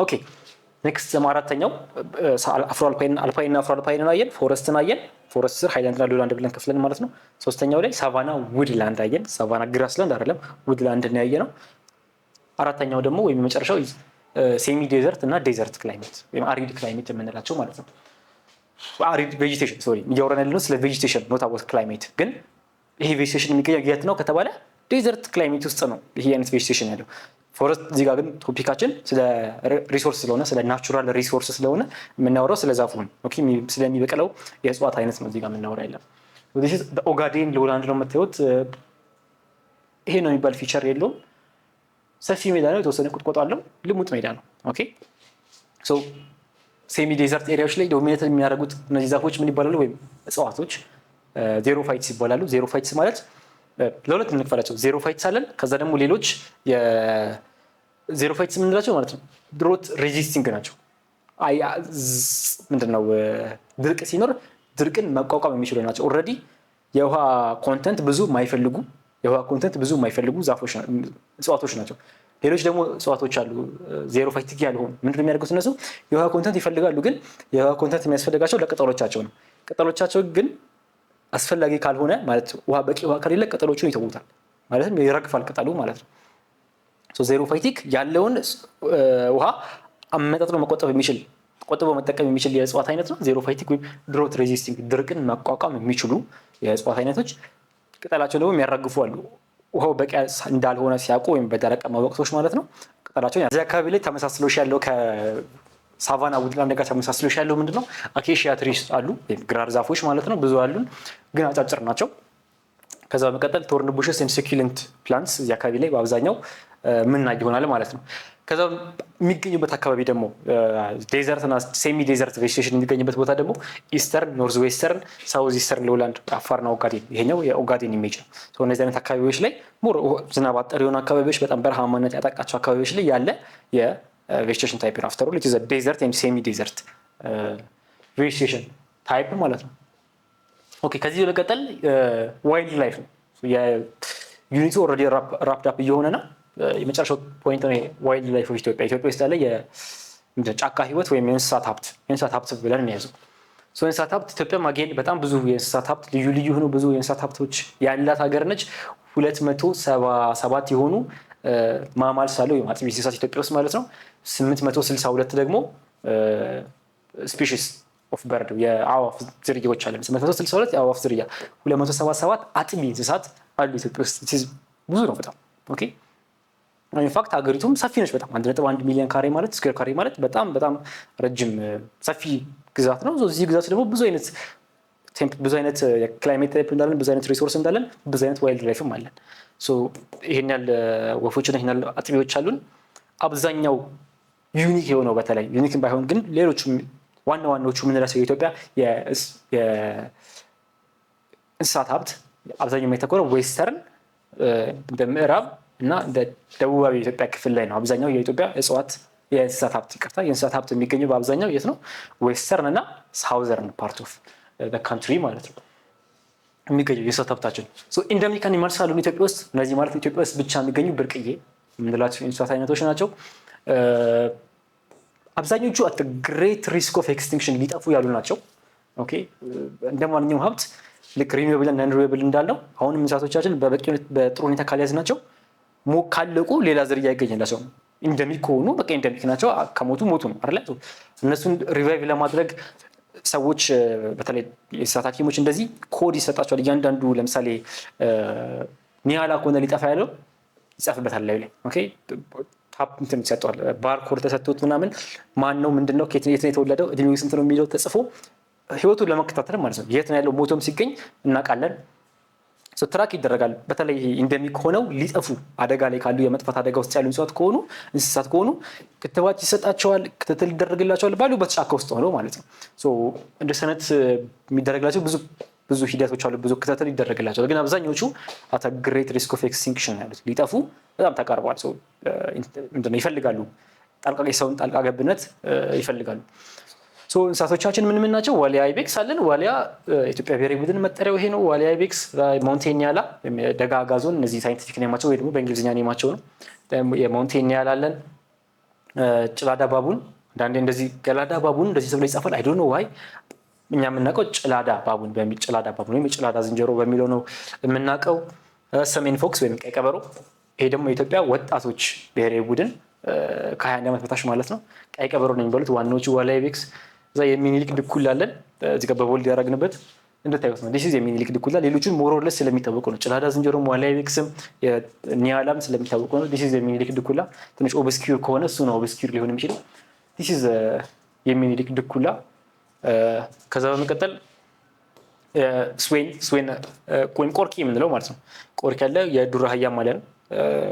ኦኬ ኔክስት አራተኛው አፍሮ አልፓይን አየን፣ ፎረስትን አየን። ፎረስት ስር ሃይላንድና ሎላንድ ብለን ከፍለን ማለት ነው። ሶስተኛው ላይ ሳቫና ውድላንድ አየን። ሳቫና ግራስላንድ አይደለም ውድላንድ ነው ያየነው። አራተኛው ደግሞ ወይም የመጨረሻው ሴሚ ዴዘርት እና ዴዘርት ክላይሜት ወይም አሪድ ክላይሜት የምንላቸው ማለት ነው። አሪድ ቬጂቴሽን እያወራን ያለነው ስለ ቬጂቴሽን ኖት አባውት ክላይሜት። ግን ይሄ ቬጂቴሽን የሚገኘው የት ነው ከተባለ ዴዘርት ክላይሜት ውስጥ ነው ይሄ አይነት ቬጂቴሽን ያለው። ፎረስት እዚህ ጋር ግን ቶፒካችን ስለ ሪሶርስ ስለሆነ ስለ ናቹራል ሪሶርስ ስለሆነ የምናወራው ስለ ዛፉ ነው። ኦኬ ስለሚበቅለው የእጽዋት አይነት ነው እዚህ ጋር የምናወራው ያለው። ኦጋዴን ሎላንድ ነው የምታዩት። ይሄ ነው የሚባል ፊቸር የለውም። ሰፊ ሜዳ ነው፣ የተወሰነ ቁጥቋጦ አለው፣ ልሙጥ ሜዳ ነው። ኦኬ ሶ ሴሚ ዴዘርት ኤሪያዎች ላይ ዶሚኔት የሚያደርጉት እነዚህ ዛፎች ምን ይባላሉ? ወይም እጽዋቶች ዜሮፋይትስ ይባላሉ። ዜሮፋይትስ ማለት ለሁለት እንክፈላቸው። ዜሮፋይትስ አለን፣ ከዛ ደግሞ ሌሎች ዜሮፋይትስ የምንላቸው ማለት ነው ድሮት ሬዚስቲንግ ናቸው። ምንድነው ድርቅ ሲኖር ድርቅን መቋቋም የሚችሉ ናቸው። ኦልሬዲ የውሃ ኮንተንት ብዙ የማይፈልጉ ዛፎች እጽዋቶች ናቸው። ሌሎች ደግሞ እጽዋቶች አሉ ዜሮፋይቲክ ያልሆኑ። ምንድነው የሚያደርጉት እነሱ? የውሃ ኮንተንት ይፈልጋሉ፣ ግን የውሃ ኮንተንት የሚያስፈልጋቸው ለቅጠሎቻቸው ነው። ቅጠሎቻቸው ግን አስፈላጊ ካልሆነ ማለት በቂ ውሃ ከሌለ ቅጠሎቹን ይተውታል፣ ማለትም ይረግፋል ቅጠሉ ማለት ነው። ዜሮፋይቲክ ያለውን ውሃ አመጣጥኖ ቆጥቦ መጠቀም የሚችል የእጽዋት አይነት ነው ዜሮፋይቲክ ወይም ድሮት ሬዚስቲንግ፣ ድርቅን መቋቋም የሚችሉ የእጽዋት አይነቶች። ቅጠላቸው ደግሞ የሚያራግፉ አሉ፣ ውሃው በቂ እንዳልሆነ ሲያውቁ ወይም በደረቃማ ወቅቶች ማለት ነው። ቅጠላቸውን እዚህ አካባቢ ላይ ተመሳስሎሽ ያለው ከሳቫና ውድላንድ ጋር ተመሳስሎሽ ያለው ምንድነው? አኬሺያ ትሪስ አሉ ወይም ግራር ዛፎች ማለት ነው። ብዙ አሉን፣ ግን አጫጭር ናቸው። ከዛ በመቀጠል ቶርን ቡሽስ ኤንድ ሰኩለንት ፕላንትስ እዚህ አካባቢ ላይ በአብዛኛው ምናይ ይሆናል ማለት ነው። ከዛ የሚገኙበት አካባቢ ደግሞ ዴዘርት እና ሴሚ ዴዘርት ቬጂቴሽን የሚገኝበት ቦታ ደግሞ ኢስተርን፣ ኖርዝ ዌስተርን፣ ሳውዝ ኢስተርን ሎላንድ፣ አፋርና ኦጋዴን። ይሄኛው የኦጋዴን ኢሜጅ ነው። እነዚህ አይነት አካባቢዎች ላይ ዝናብ አጠር የሆኑ አካባቢዎች፣ በጣም በረሃማነት ያጠቃቸው አካባቢዎች ላይ ያለ የቬጂቴሽን ታይፕ ነው። አፍተር ኦል ኢት ኢዝ አ ዴዘርት ኤንድ ሴሚ ዴዘርት ቬጂቴሽን ታይፕ ማለት ነው። ኦኬ ከዚህ በመቀጠል ዋይልድ ላይፍ ነው። የዩኒቱ ኦልሬዲ ራፕድ አፕ እየሆነ ነው። የመጨረሻው ፖይንት ነው ዋይልድ ላይፍ ኦፍ ኢትዮጵያ። ኢትዮጵያ ውስጥ ያለ የጫካ ህይወት ወይም የእንስሳት ሀብት ብለን እንያዘው። የእንስሳት ሀብት ኢትዮጵያ ማግኘት በጣም ብዙ የእንስሳት ሀብት ልዩ ሆኑ ብዙ የእንስሳት ሀብቶች ያላት ሀገር ነች። 277 የሆኑ ማማልስ አሉ ወይም አጥቢ እንስሳት ኢትዮጵያ ውስጥ ማለት ነው። 862 ደግሞ ስፒሺስ ኦፍ በርድ የአዋፍ ዝርያዎች አለን። 862 የአዋፍ ዝርያ፣ 277 አጥቢ እንስሳት አሉ ኢትዮጵያ ውስጥ። ብዙ ነው በጣም ኦኬ። ኢንፋክት ሀገሪቱም ሰፊ ነች በጣም 1.1 ሚሊዮን ካሬ ማለት ስኩዌር ካሬ ማለት በጣም ረጅም ሰፊ ግዛት ነው። እዚህ ግዛት ደግሞ ብዙ አይነት የክላይሜት ታይፕ እንዳለን፣ ብዙ አይነት ሪሶርስ እንዳለን፣ ብዙ አይነት ዋይልድ ላይፍም አለን። ይሄን ያህል ወፎችና ይሄን ያህል አጥቢዎች አሉን። አብዛኛው ዩኒክ የሆነው በተለይ ዩኒክም ባይሆን ግን ሌሎቹ ዋናዎቹ የምንላቸው የኢትዮጵያ የእንስሳት ሀብት አብዛኛው የሚያተኮረው ዌስተርን እንደ ምዕራብ እና እንደ ደቡባዊ የኢትዮጵያ ክፍል ላይ ነው። አብዛኛው የኢትዮጵያ የእንስሳት ሀብት የሚገኘው በአብዛኛው የት ነው? ዌስተርን እና ሳውዘርን ፓርት ኦፍ ካንትሪ ማለት ነው የሚገኘው የእንስሳት ሀብታችን። ኢንደሚክ አኒማልስ አሉ ኢትዮጵያ ውስጥ። እነዚህ ማለት ኢትዮጵያ ውስጥ ብቻ የሚገኙ ብርቅዬ የምንላቸው የእንስሳት አይነቶች ናቸው። አብዛኞቹ አት ግሬት ሪስክ ኦፍ ኤክስቲንክሽን ሊጠፉ ያሉ ናቸው። ኦኬ እንደ ማንኛውም ሀብት ልክ ሪኒዌብል እና ነን ሪኒዌብል እንዳለው አሁንም እንስሳቶቻችን በጥሩ ሁኔታ ካልያዝ ናቸው ካለቁ ሌላ ዝርያ ይገኝላቸው። ኢንደሚክ ከሆኑ በቃ ኢንደሚክ ናቸው፣ ከሞቱ ሞቱ ነው አይደል? እነሱን ሪቫይቭ ለማድረግ ሰዎች በተለይ የእንስሳት ሐኪሞች እንደዚህ ኮድ ይሰጣቸዋል። እያንዳንዱ ለምሳሌ ኒያላ ከሆነ ሊጠፋ ያለው ይጻፍበታል ላይ ኦኬ ታፕ እንትን ይሰጣል። ባርኮድ ተሰጥቶት ምናምን ማን ነው ምንድነው ከየት ነው የተወለደው እድሜው ስንት ነው የሚለው ተጽፎ ህይወቱን ለመከታተል ማለት ነው። የት ነው ያለው ሞቶም ሲገኝ እናውቃለን። ትራክ ይደረጋል። በተለይ ኢንደሚክ ሆነው ሊጠፉ አደጋ ላይ ካሉ የመጥፋት አደጋ ውስጥ ያሉ እንስሳት ከሆኑ ክትባት ይሰጣቸዋል፣ ክትትል ይደረግላቸዋል ባሉበት ጫካ ውስጥ ሆነው ማለት ነው። እንደ ሰነት የሚደረግላቸው ብዙ ሂደቶች አሉ፣ ብዙ ክትትል ይደረግላቸዋል። ግን አብዛኞቹ አት ግሬት ሪስክ ኦፍ ኤክስቲንክሽን ያሉት ሊጠፉ በጣም ተቃርበዋል። ምንድነው ይፈልጋሉ፣ የሰውን ጣልቃ ገብነት ይፈልጋሉ። እንስሳቶቻችን ምን ናቸው? ዋሊያ አይቤክስ አለን። ዋሊያ ኢትዮጵያ ብሔራዊ ቡድን መጠሪያው ይሄ ነው። ዋሊያ አይቤክስ፣ ማውንቴኒያላ ደጋ አጋዞን፣ እነዚህ ሳይንቲፊክ ኔማቸው ወይ ደግሞ በእንግሊዝኛ ኔማቸው ነው። የማውንቴኒያላ አለን፣ ጭላዳ ባቡን አንዳንዴ እንደዚህ ገላዳ ባቡን እንደዚህ ተብሎ ይጻፋል። አይ ዶንት ኖ ዋይ። እኛ የምናውቀው ጭላዳ ባቡን በሚል ጭላዳ ባቡን ወይም የጭላዳ ዝንጀሮ በሚለው ነው የምናውቀው። ሰሜን ፎክስ ወይም ቀይ ቀበሮ፣ ይሄ ደግሞ የኢትዮጵያ ወጣቶች ብሔራዊ ቡድን ከ21 ዓመት በታች ማለት ነው። ቀይ ቀበሮ ነው የሚባሉት ዋናዎቹ ዋልያ ኢቤክስ። እዛ የሚኒሊክ ድኩላ አለን እዚህ ጋር በቦልድ ያደረግንበት እንደታዩት ነው። ዲስ የሚኒሊክ ድኩላ ሌሎቹን ሞሮለስ ስለሚታወቁ ነው። ጭላዳ ዝንጀሮም ዋልያ ኢቤክስም ኒያላም ስለሚታወቁ ነው። ዲስ የሚኒሊክ ድኩላ ትንሽ ኦብስኪር ከሆነ እሱ ነው ኦብስኪር ሊሆን የሚችለው። ዲስ የሚኒሊክ ድኩላ። ከዛ በመቀጠል ስዌን ወይም ቆርቂ የምንለው ማለት ነው። ቆርቂ ያለ የዱር አህያም አለ ነው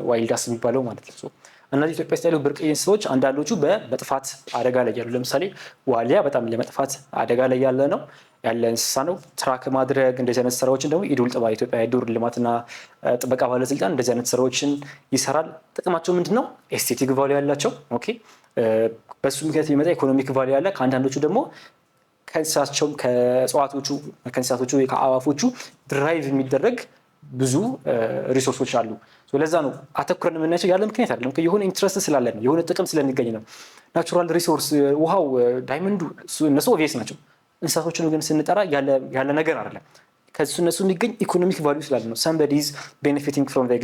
ዋይልዳስ የሚባለው ማለት ነው። እነዚህ ኢትዮጵያ ውስጥ ያሉ ብርቅዬ እንስሳዎች አንዳንዶቹ በመጥፋት አደጋ ላይ ያሉ፣ ለምሳሌ ዋልያ በጣም ለመጥፋት አደጋ ላይ ያለ እንስሳ ነው። ትራክ ማድረግ እንደዚህ አይነት ስራዎችን ደግሞ ኢዱል ጥባ ኢትዮጵያ የዱር ልማትና ጥበቃ ባለስልጣን እንደዚህ አይነት ስራዎችን ይሰራል። ጥቅማቸው ምንድን ነው? ኤስቴቲክ ቫልዩ ያላቸው ኦኬ። በሱ ምክንያት የሚመጣ ኢኮኖሚክ ቫልዩ ያለ፣ ከአንዳንዶቹ ደግሞ ከእንስሳቸው ከእንስሳቶቹ ከአዋፎቹ ድራይቭ የሚደረግ ብዙ ሪሶርሶች አሉ። ለዛ ነው አተኩረን የምናያቸው። ያለ ምክንያት አይደለም፣ የሆነ ኢንትረስት ስላለ ነው፣ የሆነ ጥቅም ስለሚገኝ ነው። ናቹራል ሪሶርስ ውሃው፣ ዳይመንዱ እነሱ ኦቪየስ ናቸው። እንስሳቶችን ግን ስንጠራ ያለ ነገር አይደለም፣ ከእነሱ የሚገኝ ኢኮኖሚክ ቫልዩ ስላለ ነው። somebody is benefiting from the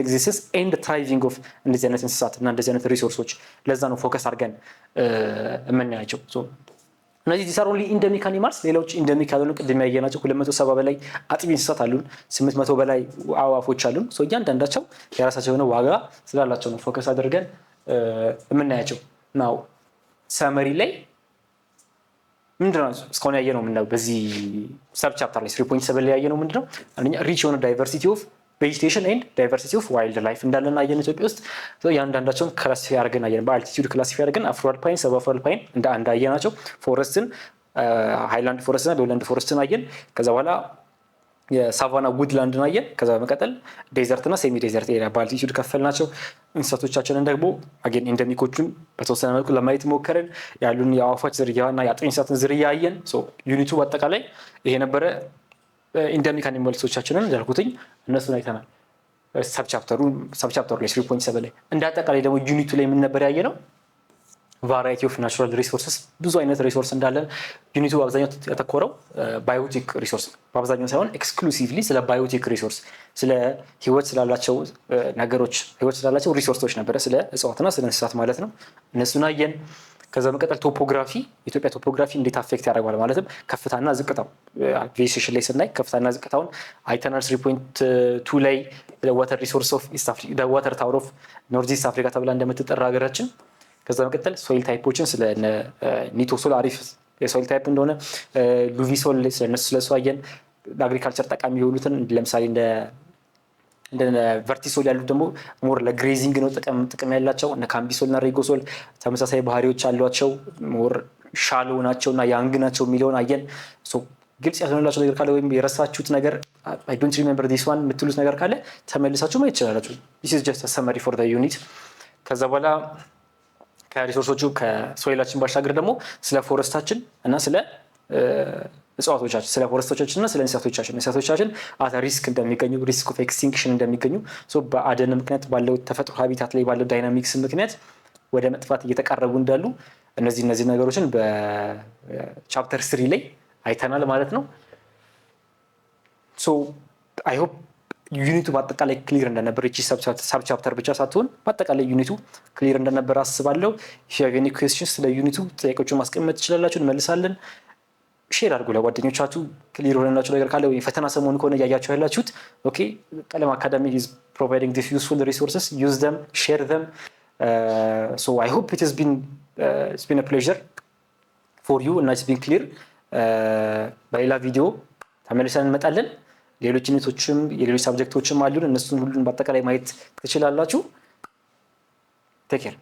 existence and thriving of እንደዚህ አይነት እንስሳት እና እንደዚህ አይነት ሪሶርሶች። ለዛ ነው ፎከስ አድርገን የምናያቸው። እነዚህ ዲስ አር ኦንሊ ኢንደሚክ አኒማልስ። ሌሎች ኢንደሚክ ያልሆኑ ቅድም ያየናቸው 270 በላይ አጥቢ እንስሳት አሉን፣ 800 በላይ አዕዋፎች አሉን። እያንዳንዳቸው የራሳቸው የሆነ ዋጋ ስላላቸው ነው ፎከስ አድርገን የምናያቸው። ናው ሰመሪ ላይ ምንድነው እስካሁን ያየነው? ምንድነው በዚህ ሰብ ቻፕተር ላይ 3.7 ላይ ያየነው ምንድነው? አንደኛ ሪች የሆነ ዳይቨርሲቲ ኦፍ ቬጂቴሽን ኤንድ ዳይቨርሲቲ ኦፍ ዋይልድ ላይፍ እንዳለን አየን ኢትዮጵያ ውስጥ። ያንዳንዳቸውን ክላሲፋይ አድርገን አየን፣ በአልቲቲዩድ ክላሲፋይ አድርገን አፍሮ አልፓይን፣ ሰብ አፍሮ አልፓይን እንደ አንድ አየናቸው። ፎረስትን፣ ሃይላንድ ፎረስትና ሎውላንድ ፎረስትን አየን። ከዛ በኋላ የሳቫና ውድላንድን አየን። ከዛ በመቀጠል ዴዘርትና ሴሚ ዴዘርት ኤሪያ በአልቲቲዩድ ከፈልናቸው። እንስሳቶቻችንን ደግሞ አገን ኢንደሚኮቹን በተወሰነ መልኩ ለማየት ሞከርን። ያሉን የአዕዋፎች ዝርያና የአጥቢ እንስሳትን ዝርያ አየን። ዩኒቱ በአጠቃላይ ይሄ ነበረ። ኢንደሚክ አኒማልሶቻችንን እንዳልኩትኝ እነሱን አይተናል ሰብቻፕተሩ ላይ 3.7 ላይ። እንደ አጠቃላይ ደግሞ ዩኒቱ ላይ ምን ነበር ያየነው? ቫራይቲ ኦፍ ናቹራል ሪሶርስስ፣ ብዙ አይነት ሪሶርስ እንዳለን። ዩኒቱ በአብዛኛው ያተኮረው ባዮቲክ ሪሶርስ፣ በአብዛኛው ሳይሆን ኤክስክሉሲቭሊ ስለ ባዮቲክ ሪሶርስ፣ ስለ ህይወት ስላላቸው ነገሮች፣ ህይወት ስላላቸው ሪሶርሶች ነበረ፣ ስለ እጽዋትና ስለ እንስሳት ማለት ነው። እነሱን አየን። ከዛ በመቀጠል ቶፖግራፊ፣ ኢትዮጵያ ቶፖግራፊ እንዴት አፌክት ያደርጋል ማለትም ከፍታና ዝቅታው ቬጂቴሽን ላይ ስናይ ከፍታና ዝቅታውን አይተናል። 3.2 ላይ ዋተር ሪሶርስ ኦፍ ኢስት አፍሪካ ዋተር ታወር ኦፍ ኖርዝ ኢስት አፍሪካ ተብላ እንደምትጠራ ሀገራችን። ከዛ በመቀጠል ሶይል ታይፖችን ስለ ኒቶሶል አሪፍ የሶይል ታይፕ እንደሆነ፣ ሉቪሶል ስለሱ አየን። ለአግሪካልቸር ጠቃሚ የሆኑትን ለምሳሌ እንደ ቨርቲሶል ያሉት ደግሞ ሞር ለግሬዚንግ ነው ጥቅም ያላቸው። እነ ካምቢሶል እና ሬጎሶል ተመሳሳይ ባህሪዎች አሏቸው፣ ሞር ሻሎ ናቸው እና ያንግ ናቸው የሚለውን አየን። ግልጽ ያልሆነላቸው ነገር ካለ ወይም የረሳችሁት ነገር አይ ዶንት ሪሜምበር ዲስ ዋን የምትሉት ነገር ካለ ተመልሳችሁ ማየት ትችላላችሁ። ዲስ ኢዝ ጀስት አ ሰመሪ ፎር ዘ ዩኒት። ከዛ በኋላ ከሪሶርሶቹ ከሶይላችን ባሻገር ደግሞ ስለ ፎረስታችን እና ስለ እጽዋቶቻችን፣ ስለ ፎረስቶቻችን እና ስለ እንስሳቶቻችን አት ሪስክ እንደሚገኙ፣ ሪስክ ኦፍ ኤክስቲንክሽን እንደሚገኙ፣ በአደን ምክንያት ባለው ተፈጥሮ ሀቢታት ላይ ባለው ዳይናሚክስ ምክንያት ወደ መጥፋት እየተቃረቡ እንዳሉ እነዚህ ነገሮችን በቻፕተር 3 ላይ አይተናል ማለት ነው። አይ ሆፕ ዩኒቱ በአጠቃላይ ክሊር እንደነበር፣ እቺ ሰብ ቻፕተር ብቻ ሳትሆን በአጠቃላይ ዩኒቱ ክሊር እንደነበር አስባለሁ። ኢፍ ዩ ሃቭ ኤኒ ኩዌስችንስ ስለ ዩኒቱ ጥያቄዎችን ማስቀመጥ ትችላላችሁ፣ እንመልሳለን። ሼር አድርጉ ለጓደኞቻችሁ። ክሊር ሆነላችሁ ነገር ካለ ወይ ፈተና ሰሞኑን ከሆነ እያያችሁ ያላችሁት ኦኬ፣ ቀለም አካዳሚ is providing these useful resources, use them, share them. So I hope it's been a pleasure for you and it's been clear. በሌላ ቪዲዮ ተመልሰን እንመጣለን። ሌሎች ዩኒቶችም የሌሎች ሳብጀክቶችም አሉን፣ እነሱን ሁሉን በአጠቃላይ ማየት ትችላላችሁ። ቴክ ኬር።